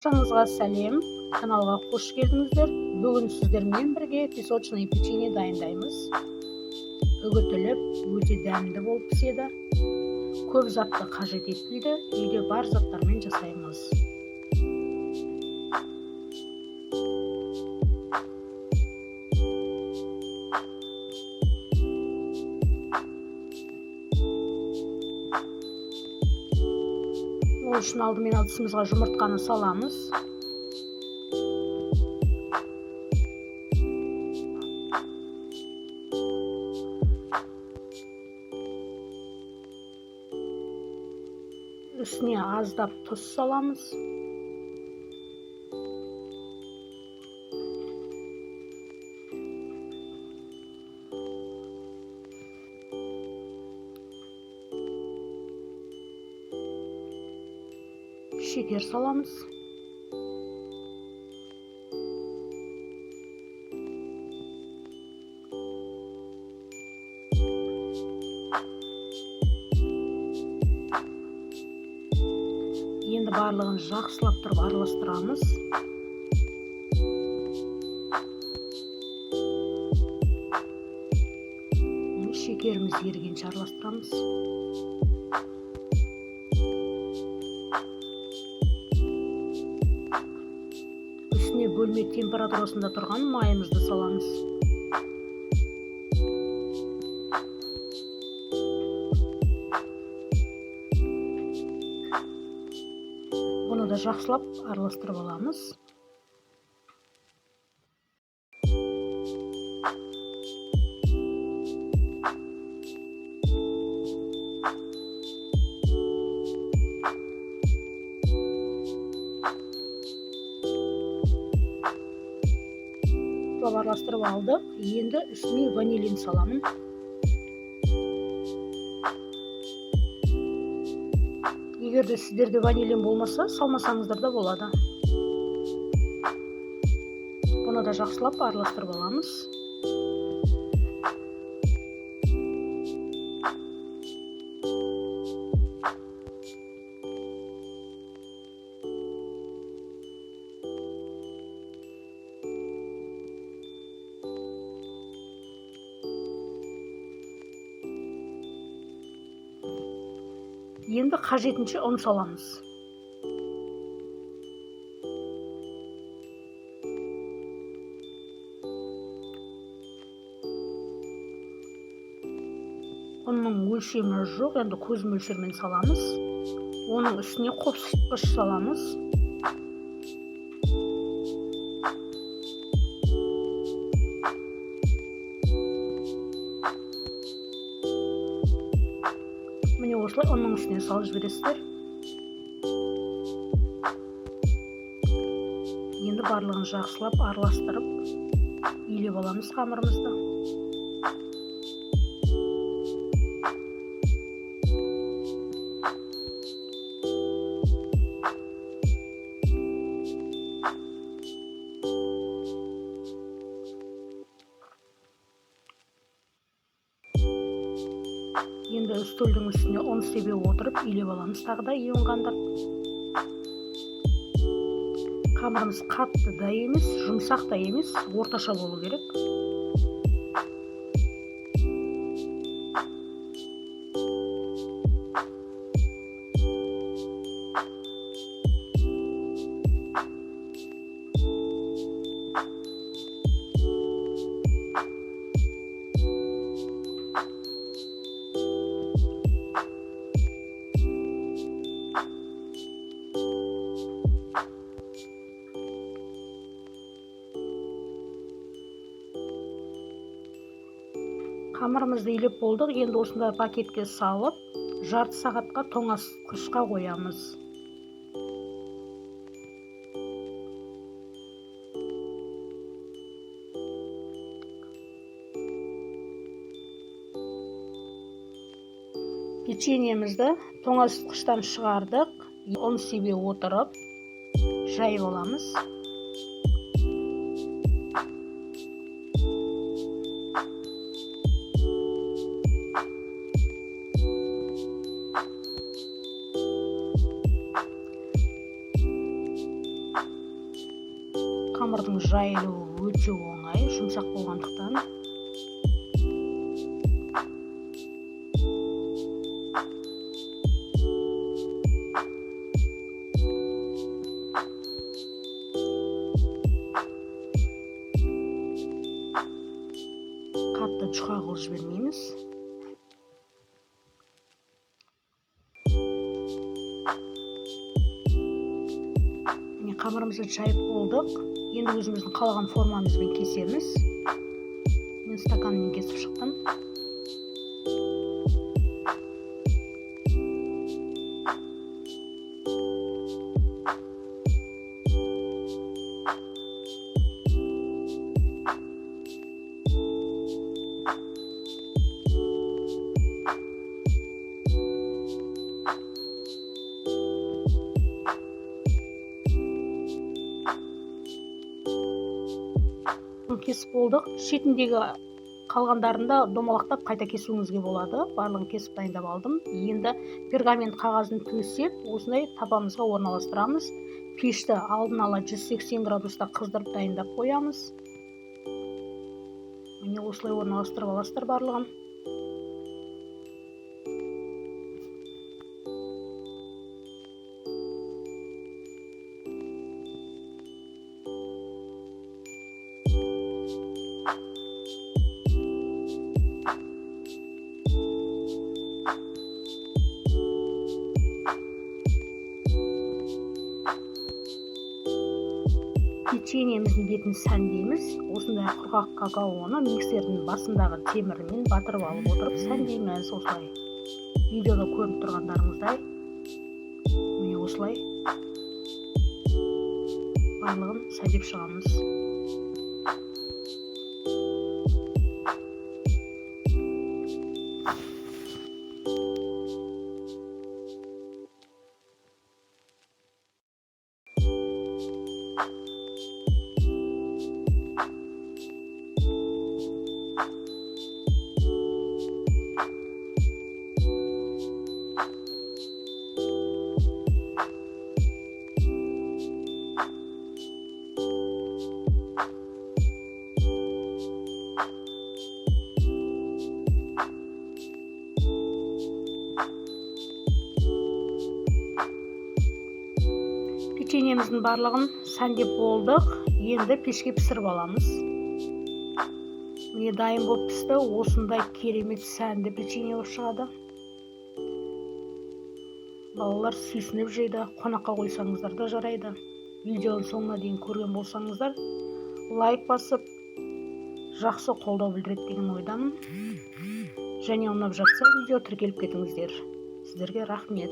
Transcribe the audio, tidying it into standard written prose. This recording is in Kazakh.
Баршаңызға сәлем, каналға қош келдіңіздер. Бүгін сіздермен бірге песочное печенье дайындаймыз. Үгітіліп, өте дәмді болып піседі. Көп затты қажет етпейді, үйде бар заттармен жасаймыз. Ол үшін алдымен ыдысымызға жұмыртқаны саламыз. Үстіне аздап тұз саламыз. Шекер саламыз. Енді барлығын жақсылап тұрып араластырамыз. Шекеріміз ерігенше араластырамыз. Үстіне бөлме температурасында тұрған майымызды саламыз. Бұны да жақсылап араластырып аламыз. Араластырып алдық. Енді үстіне ванилин саламын. Егерде сіздерде ванилин болмаса, салмасаңыздар да болады. Бұны да жақсылап араластырып аламыз. Енді қажетінше ұн саламыз. Ұнның өлшемі жоқ, енді көз мөлшермен саламыз. Оның үстіне қосқыш саламыз. Міне осылай ұнның үстіне салып жібересіздер. Енді барлығын жақсылап араластырып, илеп аламыз қамырымызды. Енді үстелдің үстіне ұн себе отырып, илеп аламыз тағы да еуін қандырып. Қамырымыз қатты да емес, жұмсақ та емес, орташа болу керек. Қамырымызды илеп болдық. Енді осындай пакетке салып, жарты сағатқа тоңазытқышқа қоямыз. Печеньемізді тоңазытқыштан шығардық. Ұн себе отырып, жайып аламыз. Қамырдың жайылуы өте оңай, жұмсақ болғандықтан. Қатты жұқа қылып жібермейміз. Қамырымызды жайып болдық. Енді өзіміздің қалаған формамызбен кесеміз. Мен стаканмен кесіп шықтым. Кесіп болдық. Шетіндегі қалғандарында домалақтап қайта кесуіңізге болады. Барлығын кесіп дайындап алдым. Енді пергамент қағазын төсеп, осындай табамызға орналастырамыз. Пешті алдын ала 180 градуста қыздырып дайындап қоямыз. Міне осылай орналастырып аласыздар барлығын. Печеньеміздің бетін сәндейміз. Осындай құрғақ какаоны миксердің басындағы темірімен батырып алып отырып сәндейміз. Осылай видеода көріп тұрғандарыңыздай. Міне осылай барлығын сәндеп шығамыз. Печеньеміздің барлығын сәндеп болдық. Енді пешке пісіріп аламыз. Міне дайын болып пісті. Осындай керемет сәнді печенье болып шығады. Балалар сүйсініп жейді. Қонаққа қойсаңыздар да жарайды. Видеоның соңына дейін көрген болсаңыздар, лайк басып, жақсы қолдау білдіреді деген ойдамын. Және ұнап жатса видео тіркеліп кетіңіздер. Сіздерге рахмет.